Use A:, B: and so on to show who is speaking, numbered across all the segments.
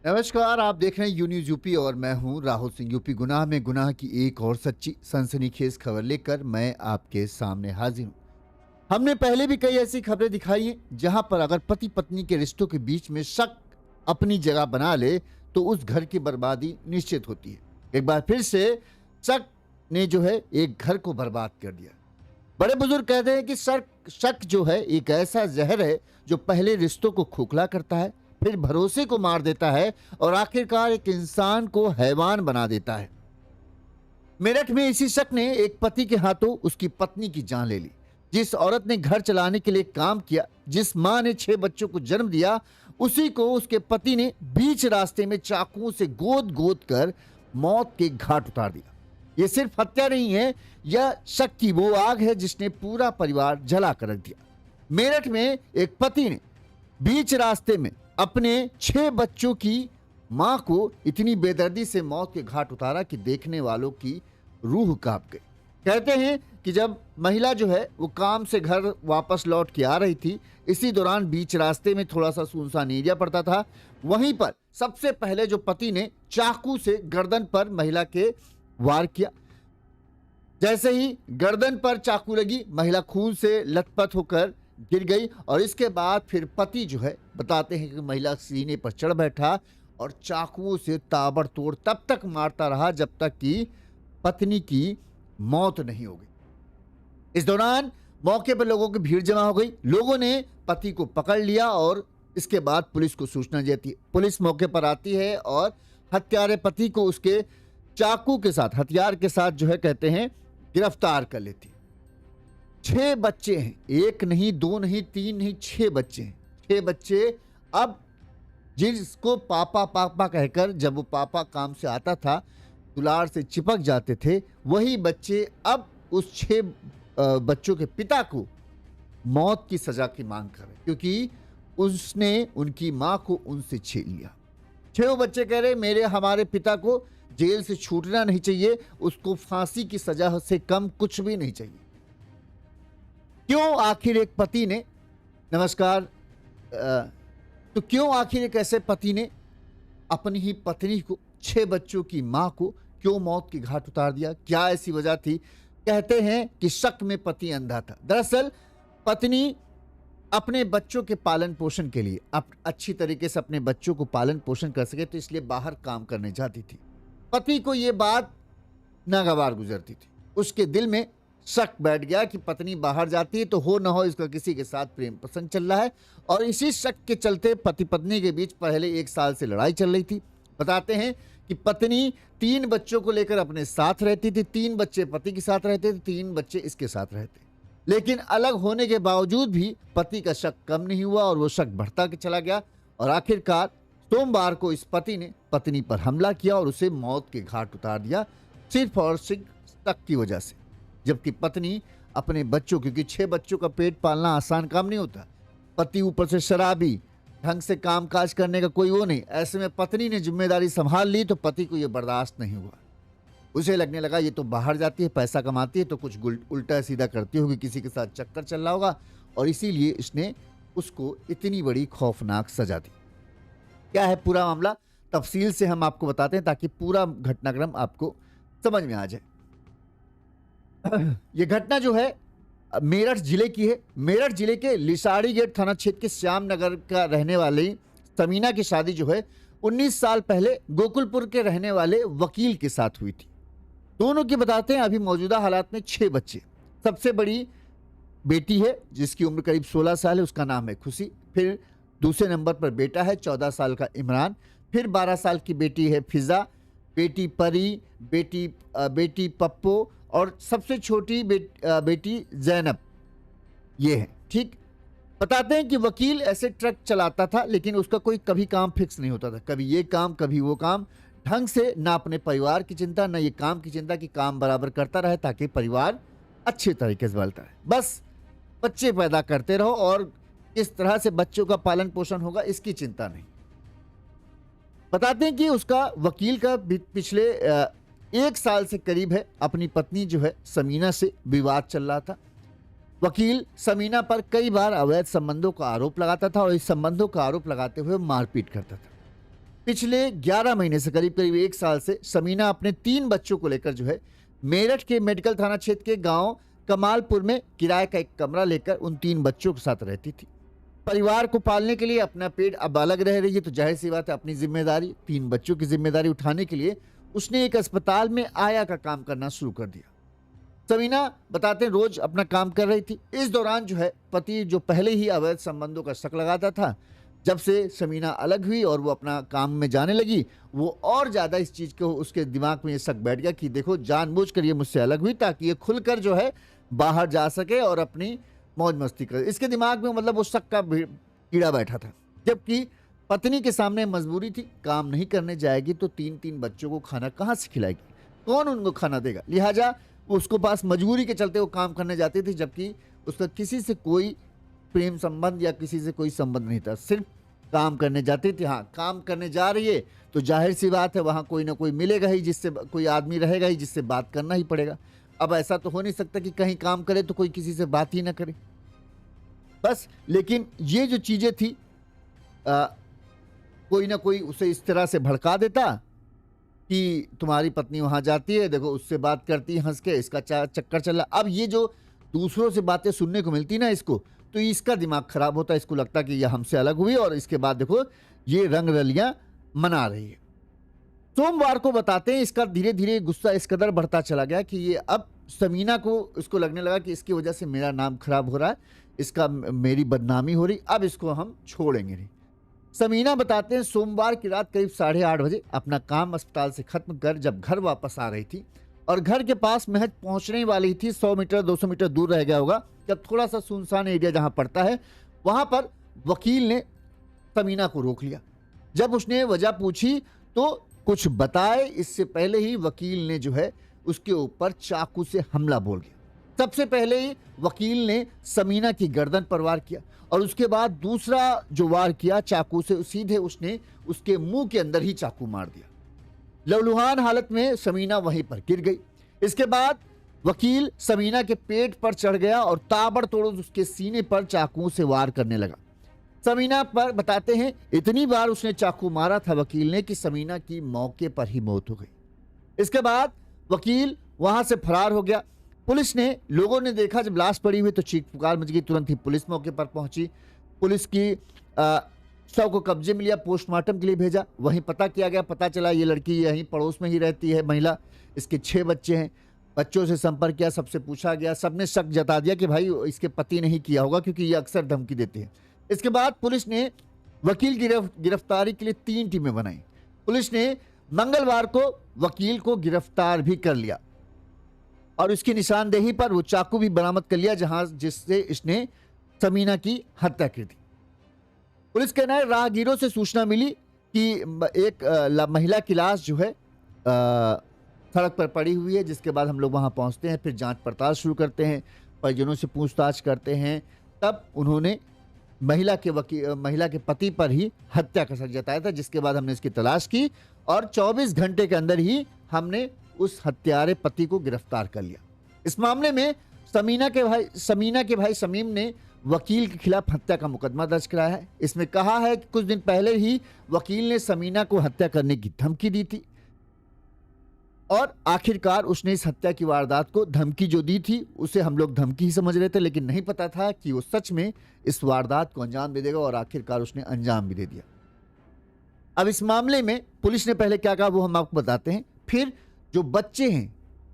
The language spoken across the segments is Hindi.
A: नमस्कार, आप देख रहे हैं यू न्यूज़ यूपी और मैं हूं राहुल सिंह। यूपी गुनाह में गुनाह की एक और सच्ची सनसनीखेज खबर लेकर मैं आपके सामने हाजिर हूं। हमने पहले भी कई ऐसी खबरें दिखाई हैं जहां पर अगर पति पत्नी के रिश्तों के बीच में शक अपनी जगह बना ले तो उस घर की बर्बादी निश्चित होती है। एक बार फिर से शक ने जो है एक घर को बर्बाद कर दिया। बड़े बुजुर्ग कहते हैं कि शक शक जो है एक ऐसा जहर है जो पहले रिश्तों को खोखला करता है, फिर भरोसे को मार देता है और आखिरकार एक इंसान को हैवान बना देता है। मेरठ में इसी शक ने एक पति के हाथों उसकी पत्नी की जान ले ली। जिस औरत ने घर चलाने के लिए काम किया, जिस मां ने 6 बच्चों को जन्म दिया, उसी को उसके पति ने बीच रास्ते में चाकुओं से गोद गोद कर मौत के घाट उतार दिया। यह सिर्फ हत्या नहीं है, यह शक की वो आग है जिसने पूरा परिवार जला कर रख दिया। मेरठ में एक पति ने बीच रास्ते में अपने 6 बच्चों की मां को इतनी बेदर्दी से मौत के घाट उतारा कि देखने वालों की रूह कांप गई। कहते हैं कि जब महिला जो है वो काम से घर वापस लौट के आ रही थी, इसी दौरान बीच रास्ते में थोड़ा सा सुनसान एरिया पड़ता था। वहीं पर सबसे पहले जो पति ने चाकू से गर्दन पर महिला के वार किया। जैसे ही गर्दन पर चाकू लगी, महिला खून से लथपथ होकर गिर गई और इसके बाद फिर पति जो है बताते हैं कि महिला सीने पर चढ़ बैठा और चाकुओं से ताबड़तोड़ तब तक मारता रहा जब तक कि पत्नी की मौत नहीं हो गई। इस दौरान मौके पर लोगों की भीड़ जमा हो गई। लोगों ने पति को पकड़ लिया और इसके बाद पुलिस को सूचना देती है। पुलिस मौके पर आती है और हत्यारे पति को उसके चाकू के साथ, हथियार के साथ जो है कहते हैं गिरफ्तार कर लेती है। 6 बच्चे हैं, एक नहीं, 2 नहीं, 3 नहीं, 6 बच्चे हैं। 6 बच्चे अब जिसको पापा पापा कहकर जब वो पापा काम से आता था दुलार से चिपक जाते थे, वही बच्चे अब उस 6 बच्चों के पिता को मौत की सजा की मांग कर रहे, क्योंकि उसने उनकी मां को उनसे छीन लिया। 6 बच्चे कह रहे मेरे हमारे पिता को जेल से छूटना नहीं चाहिए, उसको फांसी की सजा से कम कुछ भी नहीं चाहिए। क्यों आखिर एक पति ने नमस्कार तो क्यों आखिर एक ऐसे पति ने अपनी ही पत्नी को, 6 बच्चों की मां को क्यों मौत के घाट उतार दिया? क्या ऐसी वजह थी? कहते हैं कि शक में पति अंधा था। दरअसल पत्नी अपने बच्चों के पालन पोषण के लिए अच्छी तरीके से अपने बच्चों को पालन पोषण कर सके तो इसलिए बाहर काम करने जाती थी। पति को यह बात नागवार गुजरती थी। उसके दिल में शक बैठ गया कि पत्नी बाहर जाती है तो हो ना हो इसका किसी के साथ प्रेम पसंद चल रहा है, और इसी शक के चलते पति पत्नी के बीच पहले 1 साल से लड़ाई चल रही थी। बताते हैं कि पत्नी 3 बच्चों को लेकर अपने साथ रहती थी। 3 बच्चे पति के साथ रहते थे, 3 बच्चे इसके साथ रहते। लेकिन अलग होने के बावजूद भी पति का शक कम नहीं हुआ और वो शक बढ़ता के चला गया और आखिरकार सोमवार को इस पति ने पत्नी पर हमला किया और उसे मौत के घाट उतार दिया, सिर्फ और सिर्फ शक की वजह से। जबकि पत्नी अपने बच्चों, क्योंकि 6 बच्चों का पेट पालना आसान काम नहीं होता, पति ऊपर से शराबी, ढंग से कामकाज करने का कोई वो नहीं, ऐसे में पत्नी ने जिम्मेदारी संभाल ली तो पति को यह बर्दाश्त नहीं हुआ। उसे लगने लगा ये तो बाहर जाती है, पैसा कमाती है तो कुछ उल्टा सीधा करती होगी, किसी के साथ चक्कर चल रहा होगा, और इसीलिए इसने उसको इतनी बड़ी खौफनाक सजा दी। क्या है पूरा मामला, तफसील से हम आपको बताते हैं ताकि पूरा घटनाक्रम आपको समझ में आ जाए। यह घटना जो है मेरठ जिले की है। मेरठ जिले के लिसाड़ी गेट थाना क्षेत्र के श्याम नगर का रहने वाली समीना की शादी जो है 19 साल पहले गोकुलपुर के रहने वाले वकील के साथ हुई थी। दोनों की बताते हैं अभी मौजूदा हालात में 6 बच्चे। सबसे बड़ी बेटी है जिसकी उम्र करीब 16 साल है, उसका नाम है खुशी। फिर दूसरे नंबर पर बेटा है 14 साल का इमरान। फिर 12 साल की बेटी है फिजा, बेटी परी, बेटी पप्पो और सबसे छोटी बेटी जैनब। ये है ठीक। बताते हैं कि वकील ऐसे ट्रक चलाता था लेकिन उसका कोई कभी काम फिक्स नहीं होता था, कभी ये काम कभी वो काम, ढंग से ना अपने परिवार की चिंता ना ये काम की चिंता कि काम बराबर करता रहे ताकि परिवार अच्छे तरीके से चलता रहे। बस बच्चे पैदा करते रहो और किस तरह से बच्चों का पालन पोषण होगा इसकी चिंता नहीं। बताते हैं कि उसका वकील का पिछले 1 साल से करीब है अपनी पत्नी जो है समीना से विवाद चल रहा था। वकील समीना पर कई बार अवैध संबंधों का आरोप लगाता था और इस संबंधों का आरोप लगाते हुए मारपीट करता था। पिछले 11 महीने से करीब करीब 1 साल से समीना अपने 3 बच्चों को लेकर जो है मेरठ के मेडिकल थाना क्षेत्र के गांव कमालपुर में किराए का एक कमरा लेकर उन 3 बच्चों के साथ रहती थी। परिवार को पालने के लिए अपना पेट अब अलग रह रही है, तो जाहिर सी बात है अपनी जिम्मेदारी 3 बच्चों की जिम्मेदारी उठाने के लिए उसने एक अस्पताल में आया का काम करना शुरू कर दिया। समीना बताते हैं रोज अपना काम कर रही थी। इस दौरान जो है पति जो पहले ही अवैध संबंधों का शक लगाता था, जब से समीना अलग हुई और वो अपना काम में जाने लगी, वो और ज़्यादा इस चीज़ को उसके दिमाग में ये शक बैठ गया कि देखो जानबूझकर ये मुझसे अलग हुई ताकि ये खुलकर जो है बाहर जा सके और अपनी मौज मस्ती करे। इसके दिमाग में मतलब वो शक का कीड़ा बैठा था। जबकि पत्नी के सामने मजबूरी थी, काम नहीं करने जाएगी तो 3-3 बच्चों को खाना कहाँ से खिलाएगी, कौन उनको खाना देगा। लिहाजा उसको पास मजबूरी के चलते वो काम करने जाती थी, जबकि उसका किसी से कोई प्रेम संबंध या किसी से कोई संबंध नहीं था, सिर्फ काम करने जाती थी। हाँ, काम करने जा रही है तो जाहिर सी बात है वहाँ कोई ना कोई मिलेगा ही, जिससे कोई आदमी रहेगा ही जिससे बात करना ही पड़ेगा। अब ऐसा तो हो नहीं सकता कि कहीं काम करे तो कोई किसी से बात ही ना करे बस। लेकिन ये जो चीज़ें थी कोई ना कोई उसे इस तरह से भड़का देता कि तुम्हारी पत्नी वहाँ जाती है, देखो उससे बात करती है हंस के, इसका चक्कर चल रहा। अब ये जो दूसरों से बातें सुनने को मिलती ना इसको, तो इसका दिमाग खराब होता है, इसको लगता कि ये हमसे अलग हुई और इसके बाद देखो ये रंग रलियां मना रही है। सोमवार को बताते हैं इसका धीरे धीरे गुस्सा इस कदर बढ़ता चला गया कि ये अब समीना को इसको लगने लगा कि इसकी वजह से मेरा नाम खराब हो रहा है, इसका मेरी बदनामी हो रही, अब इसको हम छोड़ेंगे नहीं। समीना बताते हैं सोमवार की रात करीब 8:30 बजे अपना काम अस्पताल से खत्म कर जब घर वापस आ रही थी और घर के पास महज पहुंचने वाली थी, 100 मीटर 200 मीटर दूर रह गया होगा, जब थोड़ा सा सुनसान एरिया जहां पड़ता है वहां पर वकील ने समीना को रोक लिया। जब उसने वजह पूछी तो कुछ बताए इससे पहले ही वकील ने जो है उसके ऊपर चाकू से हमला बोल गया। सबसे पहले ही वकील ने समीना की गर्दन पर वार किया और उसके बाद दूसरा जो वार किया चाकू से, सीधे उसने उसके मुंह के अंदर ही चाकू मार दिया। लहूलुहान हालत में समीना वहीं पर गिर गई। इसके बाद वकील समीना के पेट पर चढ़ गया और ताबड़तोड़ उसके सीने पर चाकू से वार करने लगा। समीना पर बताते हैं इतनी बार उसने चाकू मारा था वकील ने कि समीना की मौके पर ही मौत हो गई। इसके बाद वकील वहां से फरार हो गया। पुलिस ने, लोगों ने देखा जब लाश पड़ी हुई तो चीख पुकार मच गई। तुरंत ही पुलिस मौके पर पहुंची। पुलिस की शव को कब्जे में लिया, पोस्टमार्टम के लिए भेजा। वहीं पता किया गया, पता चला ये लड़की यहीं पड़ोस में ही रहती है, महिला, इसके 6 बच्चे हैं। बच्चों से संपर्क किया, सबसे पूछा गया, सबने शक जता दिया कि भाई इसके पति ने ही किया होगा क्योंकि ये अक्सर धमकी देते हैं। इसके बाद पुलिस ने वकील की गिरफ्तारी के लिए 3 टीमें बनाई। पुलिस ने मंगलवार को वकील को गिरफ्तार भी कर लिया और उसकी निशानदेही पर वो चाकू भी बरामद कर लिया जहां जिससे इसने समीना की हत्या की थी। पुलिस कहना है राहगीरों से सूचना मिली कि एक महिला की लाश जो है सड़क पर पड़ी हुई है, जिसके बाद हम लोग वहां पहुंचते हैं, फिर जांच पड़ताल शुरू करते हैं, परिजनों से पूछताछ करते हैं। तब उन्होंने महिला के पति पर ही हत्या का शक जताया था, जिसके बाद हमने इसकी तलाश की और 24 घंटे के अंदर ही हमने उस हत्यारे पति को गिरफ्तार कर लिया। इस मामले में समीना के भाई समीम ने वकील के खिलाफ हत्या का मुकदमा दर्ज कराया है। इसमें कहा है कि कुछ दिन पहले ही वकील ने समीना को हत्या करने की धमकी दी थी और आखिरकार उसने इस हत्या की वारदात को, धमकी जो दी थी उसे हम लोग धमकी ही समझ रहे थे, लेकिन नहीं पता था कि वो सच में इस वारदात को अंजाम दे देगा और आखिरकार उसने अंजाम भी दे दिया। अब इस मामले में पुलिस ने पहले क्या कहा वो हम आपको बताते हैं। फिर जो बच्चे हैं,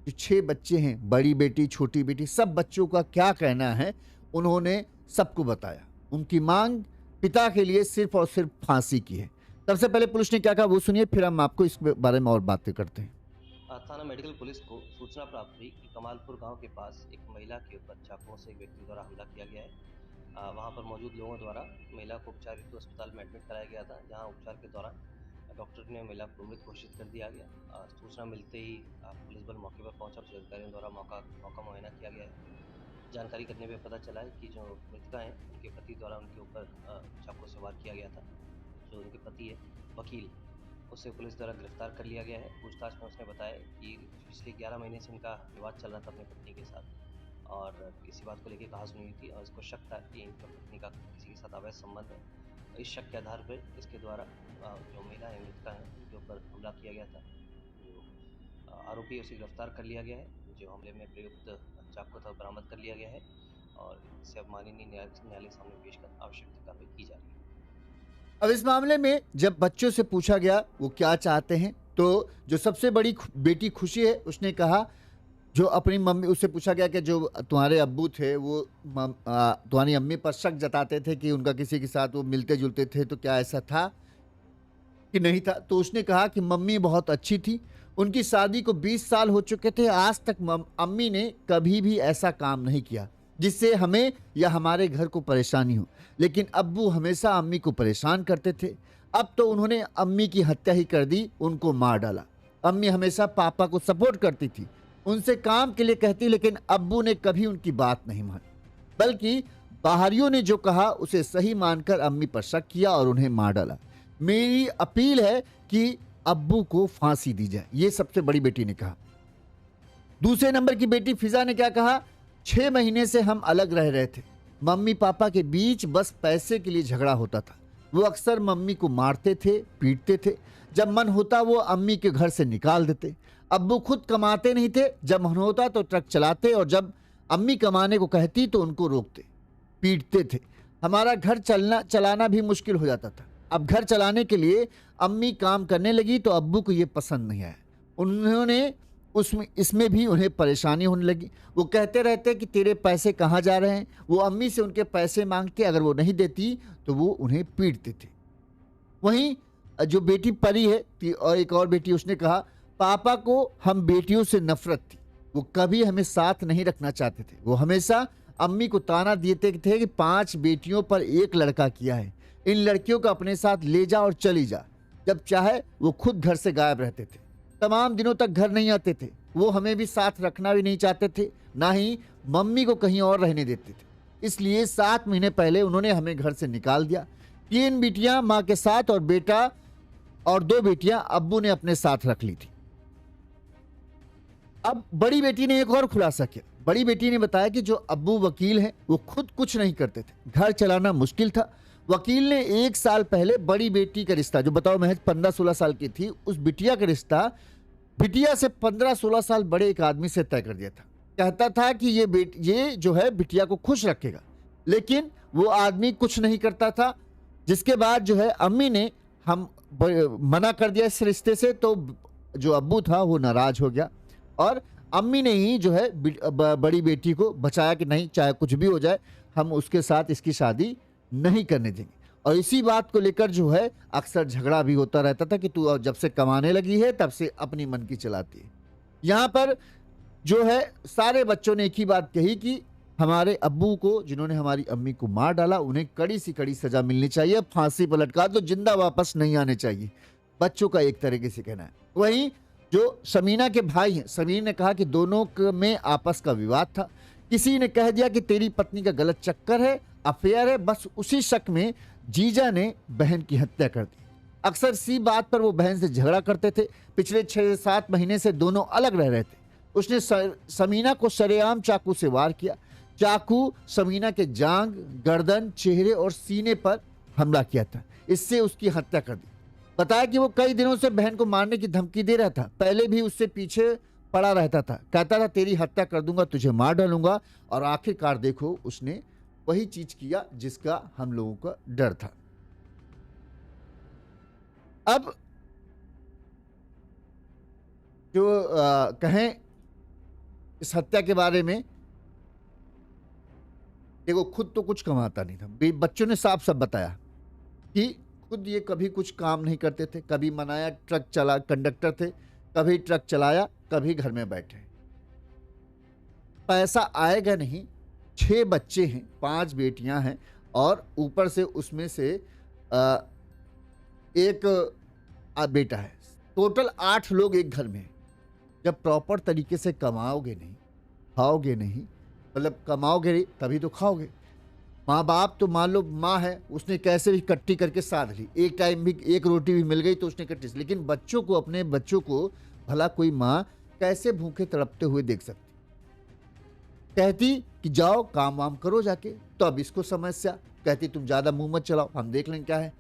A: जो 6 बच्चे हैं, बड़ी बेटी छोटी बेटी, सब बच्चों का क्या कहना है उन्होंने सबको बताया। उनकी मांग पिता के लिए सिर्फ और सिर्फ फांसी की है। सबसे पहले पुलिस ने क्या कहा वो सुनिए, फिर हम आपको इस बारे में और बातें करते हैं।
B: थाना मेडिकल पुलिस को सूचना प्राप्त हुई कि कमालपुर गांव के पास एक महिला के ऊपर चाकुओं से एक व्यक्ति द्वारा हमला किया गया है। वहां पर मौजूद लोगों द्वारा महिला को उपचार हेतु अस्पताल में एडमिट कराया गया था, जहां उपचार के दौरान डॉक्टर ने महिला को मृत घोषित कर दिया गया। सूचना मिलते ही पुलिस बल मौके पर पहुंचा, अधिकारियों द्वारा मौका मुआयना किया गया है। जानकारी करने में पता चला है कि जो मृतका हैं उनके पति द्वारा उनके ऊपर चाकू से वार किया गया था। जो उनके पति है वकील, उसे पुलिस द्वारा गिरफ्तार कर लिया गया है। पूछताछ में उसने बताया कि पिछले 11 महीने से इनका विवाद चल रहा था अपनी पत्नी के साथ और इसी बात को लेके कहा सुनी हुई थी और इसको शक था कि इनका पत्नी का किसी के साथ अवैध संबंध है। इस शक के आधार पर इसके द्वारा जो महिला है मृतका है उनके ऊपर हमला किया गया था। जो आरोपी उसे गिरफ्तार कर लिया गया है। जो हमले में प्रयुक्त चाकू था बरामद कर लिया गया है और इसे अब माननीय न्यायालय के सामने पेश कर आवश्यक कार्रवाई की जा रही है।
A: अब इस मामले में जब बच्चों से पूछा गया वो क्या चाहते हैं, तो जो सबसे बड़ी बेटी खुशी है उसने कहा, जो अपनी मम्मी, उससे पूछा गया कि जो तुम्हारे अब्बू थे वो तुम्हारी अम्मी पर शक जताते थे कि उनका किसी के साथ वो मिलते जुलते थे, तो क्या ऐसा था कि नहीं था? तो उसने कहा कि मम्मी बहुत अच्छी थी, उनकी शादी को 20 साल हो चुके थे, आज तक अम्मी ने कभी भी ऐसा काम नहीं किया जिससे हमें या हमारे घर को परेशानी हो, लेकिन अब्बू हमेशा अम्मी को परेशान करते थे। अब तो उन्होंने अम्मी की हत्या ही कर दी, उनको मार डाला। अम्मी हमेशा पापा को सपोर्ट करती थी, उनसे काम के लिए कहती, लेकिन अब्बू ने कभी उनकी बात नहीं मानी, बल्कि बाहरियों ने जो कहा उसे सही मानकर अम्मी पर शक किया और उन्हें मार डाला। मेरी अपील है कि अब्बू को फांसी दी जाए, ये सबसे बड़ी बेटी ने कहा। दूसरे नंबर की बेटी फिजा ने क्या कहा, 6 महीने से हम अलग रह रहे थे, मम्मी पापा के बीच बस पैसे के लिए झगड़ा होता था, वो अक्सर मम्मी को मारते थे, पीटते थे, जब मन होता वो अम्मी के घर से निकाल देते। अब्बू खुद कमाते नहीं थे, जब मन होता तो ट्रक चलाते और जब अम्मी कमाने को कहती तो उनको रोकते, पीटते थे। हमारा घर चलाना भी मुश्किल हो जाता था। अब घर चलाने के लिए अम्मी काम करने लगी तो अब्बू को ये पसंद नहीं आया, उन्होंने इसमें भी उन्हें परेशानी होने लगी। वो कहते रहते कि तेरे पैसे कहाँ जा रहे हैं, वो अम्मी से उनके पैसे मांगते, अगर वो नहीं देती तो वो उन्हें पीटते थे। वहीं जो बेटी परी है और एक और बेटी, उसने कहा, पापा को हम बेटियों से नफरत थी, वो कभी हमें साथ नहीं रखना चाहते थे, वो हमेशा अम्मी को ताना देते थे कि 5 बेटियों पर एक लड़का किया है, इन लड़कियों को अपने साथ ले जा और चली जा। जब चाहे वो खुद घर से गायब रहते थे, तमाम दिनों तक घर नहीं आते थे, वो हमें भी साथ रखना भी नहीं चाहते थे, ना ही मम्मी को कहीं और रहने देते थे। इसलिए 7 महीने पहले उन्होंने हमें घर से निकाल दिया। 3 बेटियां माँ के साथ और बेटा और 2 बेटियां अब्बू ने अपने साथ रख ली थी। अब बड़ी बेटी ने एक और खुलासा किया। बड़ी बेटी ने बताया कि जो अब्बू वकील हैं वो खुद कुछ नहीं करते थे, घर चलाना मुश्किल था। वकील ने 1 साल पहले बड़ी बेटी का रिश्ता, जो बताओ महज 15-16 साल की थी, उस बिटिया का रिश्ता बिटिया से 15-16 साल बड़े एक आदमी से तय कर दिया था। कहता था कि ये जो है बिटिया को खुश रखेगा, लेकिन वो आदमी कुछ नहीं करता था। जिसके बाद जो है अम्मी ने हम मना कर दिया इस रिश्ते से, तो जो अब्बू था वो नाराज हो गया और अम्मी ने ही जो है बड़ी बेटी को बचाया कि नहीं, चाहे कुछ भी हो जाए, हम उसके साथ इसकी शादी नहीं करने देंगे। और इसी बात को लेकर जो है अक्सर झगड़ा भी होता रहता था कि तू जब से कमाने लगी है तब से अपनी मन की चलाती है। यहाँ पर जो है सारे बच्चों ने एक ही बात कही कि हमारे अब्बू को, जिन्होंने हमारी अम्मी को मार डाला, उन्हें कड़ी से कड़ी सजा मिलनी चाहिए, फांसी पर लटका दो, जिंदा वापस नहीं आने चाहिए, बच्चों का एक तरीके से कहना है। वहीं जो समीना के भाई हैं, समीर ने कहा कि दोनों में आपस का विवाद था, किसी ने कह दिया कि तेरी पत्नी का गलत चक्कर है, अफेयर है, बस उसी शक में जीजा ने बहन की हत्या कर दी। अक्सर इसी बात पर वो बहन से झगड़ा करते थे। पिछले 6-7 महीने से दोनों अलग रह रहे थे। उसने समीना को सरेआम चाकू से वार किया। चाकू समीना के जांग, गर्दन, चेहरे और सीने पर हमला किया था, इससे उसकी हत्या कर दी। बताया कि वो कई दिनों से बहन को मारने की धमकी दे रहा था, पहले भी उससे पीछे पड़ा रहता था, कहता था तेरी हत्या कर दूंगा, तुझे मार डालूंगा, और आखिरकार देखो उसने वही चीज किया जिसका हम लोगों का डर था। अब जो कहें इस हत्या के बारे में, देखो खुद तो कुछ कमाता नहीं था, बच्चों ने साफ साफ बताया कि खुद ये कभी कुछ काम नहीं करते थे, कभी मनाया ट्रक चला, कंडक्टर थे, कभी ट्रक चलाया, कभी घर में बैठे। पैसा आएगा नहीं, 6 बच्चे हैं, 5 बेटियां हैं और ऊपर से उसमें से एक बेटा है, टोटल 8 लोग एक घर में हैं। जब प्रॉपर तरीके से कमाओगे नहीं, खाओगे नहीं, मतलब कमाओगे नहीं तभी तो खाओगे। माँ बाप तो मान लो माँ है, उसने कैसे भी कट्टी करके साध ली, एक टाइम भी एक रोटी भी मिल गई तो उसने कट्टी, लेकिन बच्चों को, अपने बच्चों को भला कोई माँ कैसे भूखे तड़पते हुए देख सकती। कहती कि जाओ काम वाम करो जाके, तो अब इसको समस्या, कहती तुम ज़्यादा मुंह मत चलाओ, हम देख लेंगे क्या है,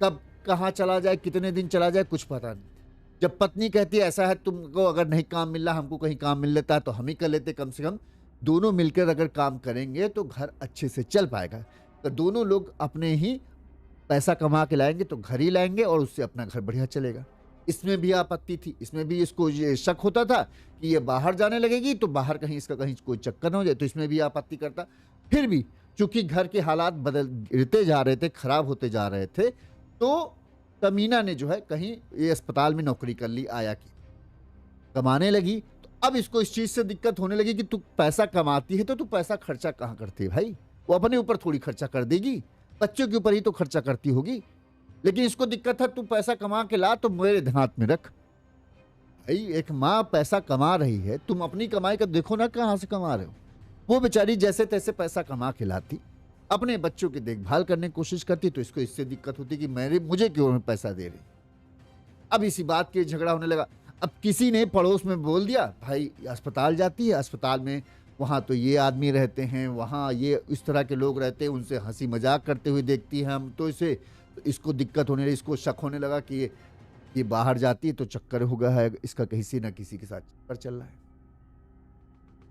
A: कब कहाँ चला जाए, कितने दिन चला जाए, कुछ पता नहीं। जब पत्नी कहती है ऐसा है, तुमको अगर नहीं काम मिल रहा, हमको कहीं काम मिल लेता है तो हम ही कर लेते, कम से कम दोनों मिलकर अगर काम करेंगे तो घर अच्छे से चल पाएगा। तो दोनों लोग अपने ही पैसा कमा के लाएंगे तो घर ही लाएंगे और उससे अपना घर बढ़िया चलेगा। इसमें भी आपत्ति थी, इसमें भी इसको ये शक होता था कि ये बाहर जाने लगेगी तो बाहर कहीं इसका कहीं कोई चक्कर न हो जाए, तो इसमें भी आपत्ति करता। फिर भी चूंकि घर के हालात बदलते जा रहे थे, खराब होते जा रहे थे, तो तमीना ने जो है कहीं ये अस्पताल में नौकरी कर ली, आया की कमाने लगी। तो अब इसको इस चीज से दिक्कत होने लगी कि तू पैसा कमाती है तो तू पैसा खर्चा कहाँ करती है भाई, वो अपने ऊपर थोड़ी खर्चा कर देगी, बच्चों के ऊपर ही तो खर्चा करती होगी। लेकिन इसको दिक्कत था, तू पैसा कमा के ला तो मेरे हाथ में रख। भाई एक माँ पैसा कमा रही है, तुम अपनी कमाई का देखो ना कहाँ से कमा रहे हो। वो बेचारी जैसे तैसे पैसा कमा के लाती, अपने बच्चों की देखभाल करने की कोशिश करती, तो इसको इससे दिक्कत होती कि मुझे क्यों पैसा दे रही। अब इसी बात के झगड़ा होने लगा। अब किसी ने पड़ोस में बोल दिया, भाई अस्पताल जाती है, अस्पताल में वहाँ तो ये आदमी रहते हैं, वहाँ ये इस तरह के लोग रहते हैं, उनसे हंसी मजाक करते हुए देखती हैं हम, तो इसको दिक्कत होने लगी, इसको शक होने लगा कि ये बाहर जाती है तो चक्कर होगा है, इसका किसी ना किसी के साथ चक्कर चल रहा है।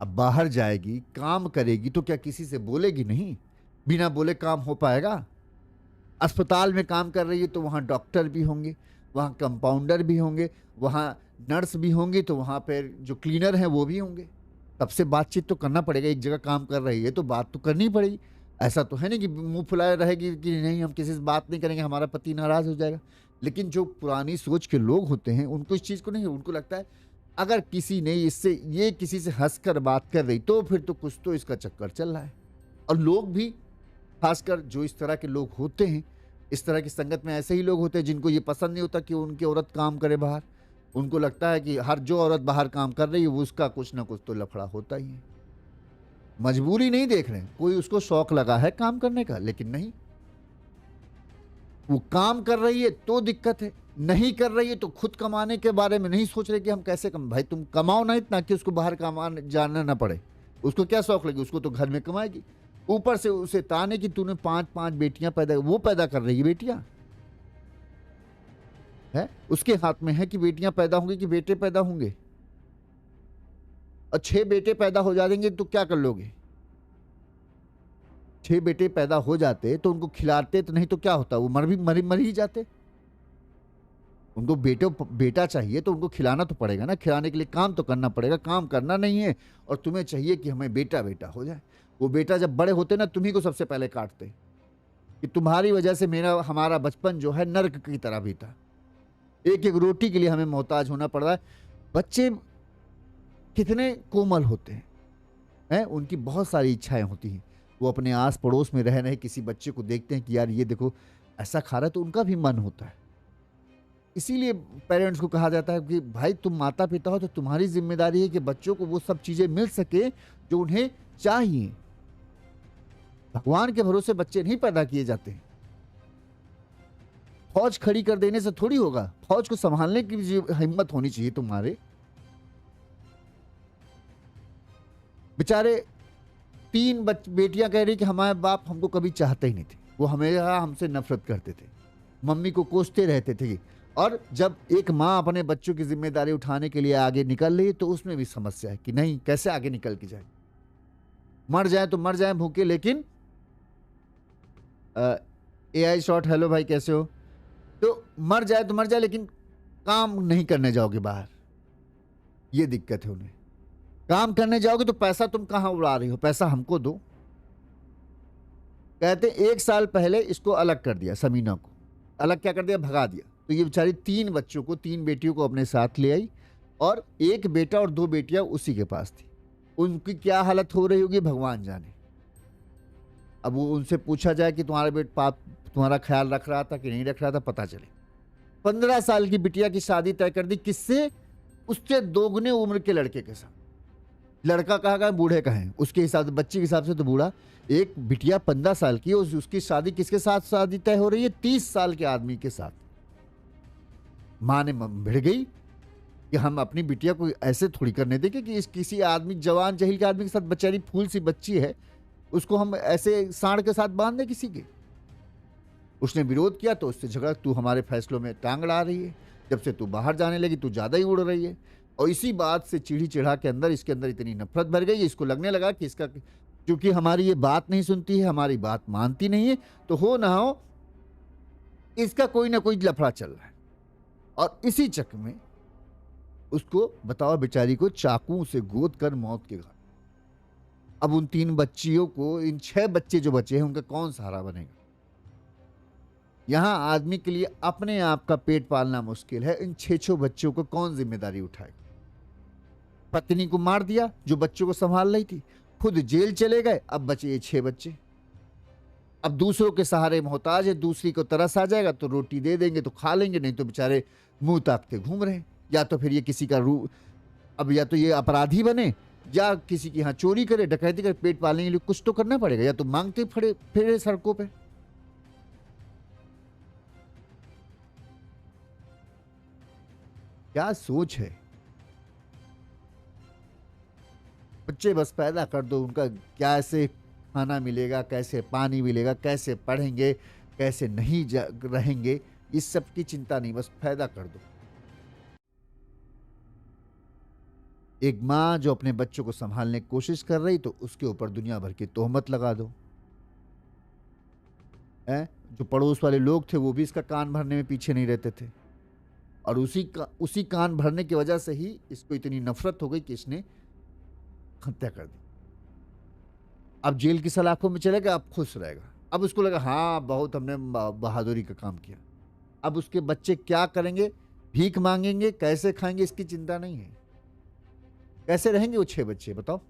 A: अब बाहर जाएगी, काम करेगी तो क्या किसी से बोलेगी नहीं, बिना बोले काम हो पाएगा। अस्पताल में काम कर रही है तो वहाँ डॉक्टर भी होंगे, वहाँ कंपाउंडर भी होंगे, वहाँ नर्स भी होंगी, तो वहाँ पर जो क्लीनर हैं वो भी होंगे, सबसे बातचीत तो करना पड़ेगा। एक जगह काम कर रही है तो बात तो करनी पड़ेगी। ऐसा तो है नहीं कि मुंह फुलाए रहेगी कि नहीं हम किसी से बात नहीं करेंगे, हमारा पति नाराज हो जाएगा। लेकिन जो पुरानी सोच के लोग होते हैं उनको इस चीज़ को नहीं, उनको लगता है अगर किसी ने ये किसी से हंसकर बात कर रही तो फिर तो कुछ तो इसका चक्कर चल रहा है। और लोग भी, खासकर जो इस तरह के लोग होते हैं, इस तरह की संगत में ऐसे ही लोग होते हैं जिनको ये पसंद नहीं होता कि उनकी औरत काम करे बाहर। उनको लगता है कि हर जो औरत बाहर काम कर रही है वो उसका कुछ ना कुछ तो लफड़ा होता ही है। मजबूरी नहीं देख रहे हैं, कोई उसको शौक लगा है काम करने का, लेकिन नहीं, वो काम कर रही है तो दिक्कत है, नहीं कर रही है तो खुद कमाने के बारे में नहीं सोच रहे कि हम कैसे भाई तुम कमाओ ना इतना कि उसको बाहर कमाने जाना ना पड़े। उसको क्या शौक लगी, उसको तो घर में कमाएगी। ऊपर से उसे ताने कि तूने 5-5 बेटियां वो पैदा कर रही है बेटियां है, उसके हाथ में है कि बेटियां पैदा होंगी कि बेटे पैदा होंगे। और 6 बेटे पैदा हो जाएंगे तो क्या कर लोगे। 6 बेटे पैदा हो जाते तो उनको खिलाते तो, नहीं तो क्या होता, वो मर ही जाते। उनको बेटा चाहिए तो उनको खिलाना तो पड़ेगा ना, खिलाने के लिए काम तो करना पड़ेगा। काम करना नहीं है और तुम्हें चाहिए कि हमें बेटा हो जाए। वो बेटा जब बड़े होते ना तुम्ही को सबसे पहले काटते कि तुम्हारी वजह से हमारा बचपन जो है नर्क की तरह बीता, एक एक रोटी के लिए हमें मोहताज होना पड़ रहा है। बच्चे कितने कोमल होते हैं, उनकी बहुत सारी इच्छाएं होती हैं। वो अपने आस पड़ोस में रह रहे किसी बच्चे को देखते हैं कि यार ये देखो ऐसा खा रहा है, तो उनका भी मन होता है। इसीलिए पेरेंट्स को कहा जाता है कि भाई तुम माता पिता हो तो तुम्हारी जिम्मेदारी है कि बच्चों को वो सब चीजें मिल सके जो उन्हें चाहिए। भगवान के भरोसे बच्चे नहीं पैदा किए जाते। फौज खड़ी कर देने से थोड़ी होगा, फौज को संभालने की भी हिम्मत होनी चाहिए तुम्हारे। बेचारे 3 बेटियां कह रही कि हमारे बाप हमको कभी चाहते ही नहीं थे, वो हमेशा हमसे नफरत करते थे, मम्मी को कोसते रहते थे। और जब एक माँ अपने बच्चों की जिम्मेदारी उठाने के लिए आगे निकल रही तो उसमें भी समस्या है कि नहीं कैसे आगे निकल के जाए। मर जाए तो मर जाए भूखे, लेकिन AI शॉट, हेलो भाई कैसे हो, तो मर जाए तो मर जाए लेकिन काम नहीं करने जाओगे बाहर, ये दिक्कत है उन्हें। काम करने जाओगे तो पैसा तुम कहां उड़ा रही हो, पैसा हमको दो। कहते 1 साल पहले इसको अलग कर दिया, समीना को अलग क्या कर दिया, भगा दिया। तो ये बेचारी 3 बच्चों को, 3 बेटियों को अपने साथ ले आई और 1 बेटा और 2 बेटियां उसी के पास थी। उनकी क्या हालत हो रही होगी भगवान जाने। अब वो उनसे पूछा जाए कि तुम्हारा ख्याल रख रहा था कि नहीं रख रहा था, पता चले 15 साल की बिटिया की शादी तय कर दी, किससे, उससे दोगुने उम्र के लड़के के साथ। लड़का कहाँ का है, बूढ़े का है, उसके हिसाब से, बच्चे के हिसाब से तो बूढ़ा। एक बिटिया 15 साल की, उसकी शादी किसके साथ शादी तय हो रही है, 30 साल के आदमी के साथ। माँ ने भिड़ गई कि हम अपनी बिटिया को ऐसे थोड़ी करने देंगे कि इस किसी आदमी जवान जहील के आदमी के साथ बेचारी फूल सी बच्ची है, उसको हम ऐसे सांड के साथ बांध दें किसी के। उसने विरोध किया तो उससे झगड़ा, तू हमारे फैसलों में टांग अड़ा रही है, जब से तू बाहर जाने लगी तू ज़्यादा ही उड़ रही है। और इसी बात से चिढ़ी चिढ़ा के अंदर इसके अंदर इतनी नफरत भर गई, इसको लगने लगा कि इसका, क्योंकि हमारी ये बात नहीं सुनती है, हमारी बात मानती नहीं है, तो हो ना हो इसका कोई ना कोई लफड़ा चल रहा है। और इसी चक्कर में उसको बताओ बेचारी को चाकू से गोद कर मौत के घाट। अब उन 3 बच्चियों को, इन 6 बच्चे जो बचे हैं उनका कौन सहारा बनेगा? यहाँ आदमी के लिए अपने आप का पेट पालना मुश्किल है, इन 6 बच्चों को कौन जिम्मेदारी उठाएगा? पत्नी को मार दिया जो बच्चों को संभाल रही थी, खुद जेल चले गए, अब बचे ये 6 बच्चे। अब दूसरों के सहारे मोहताज है, दूसरी को तरस आ जाएगा तो रोटी दे देंगे तो खा लेंगे, नहीं तो बेचारे मुंह ताकते घूम रहे हैं। या तो फिर ये किसी का अब या तो ये अपराधी बने, या किसी के यहाँ चोरी करे, डकैती करे, पेट पालने के लिए कुछ तो करना पड़ेगा, या तो मांगते फिरे सड़कों पे। क्या सोच है? बच्चे बस पैदा कर दो, उनका कैसे खाना मिलेगा, कैसे पानी मिलेगा, कैसे पढ़ेंगे, कैसे नहीं रहेंगे, इस सब की चिंता नहीं, बस पैदा कर दो। एक माँ जो अपने बच्चों को संभालने की कोशिश कर रही तो उसके ऊपर दुनिया भर की तोहमत लगा दो। जो पड़ोस वाले लोग थे वो भी इसका कान भरने में पीछे नहीं रहते थे, और उसी कान भरने की वजह से ही इसको इतनी नफरत हो गई कि इसने हत्या कर दी। अब जेल की सलाखों में चलेगा, अब खुश रहेगा। अब उसको लगा हाँ बहुत हमने बहादुरी का काम किया। अब उसके बच्चे क्या करेंगे, भीख मांगेंगे, कैसे खाएंगे, इसकी चिंता नहीं है। कैसे रहेंगे वो 6 बच्चे बताओ?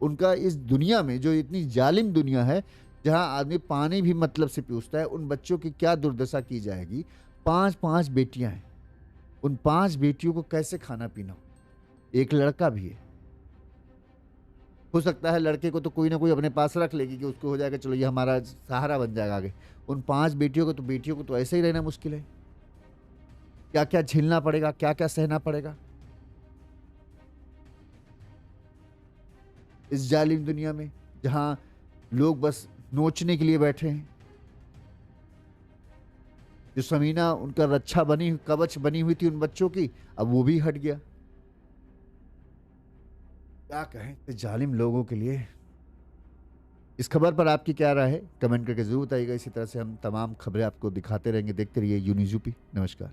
A: उनका इस दुनिया में, जो इतनी जालिम दुनिया है जहां आदमी पानी भी मतलब से पूछता है, उन बच्चों की क्या दुर्दशा की जाएगी। 5 बेटियां हैं, उन 5 बेटियों को कैसे खाना पीना हो? एक लड़का भी है, हो सकता है लड़के को तो कोई ना कोई अपने पास रख लेगी कि उसको हो जाएगा चलो ये हमारा सहारा बन जाएगा आगे। उन 5 बेटियों को तो ऐसे ही रहना मुश्किल है। क्या क्या झेलना पड़ेगा, क्या क्या सहना पड़ेगा इस जालिम दुनिया में, जहां लोग बस नोचने के लिए बैठे हैं। जो समीना उनका रक्षा बनी, कवच बनी हुई थी उन बच्चों की, अब वो भी हट गया। क्या कहें इस जालिम लोगों के लिए। इस खबर पर आपकी क्या राय है, कमेंट करके जरूर बताइएगा। इसी तरह से हम तमाम खबरें आपको दिखाते रहेंगे। देखते रहिए यूनिज़ यूपी। नमस्कार।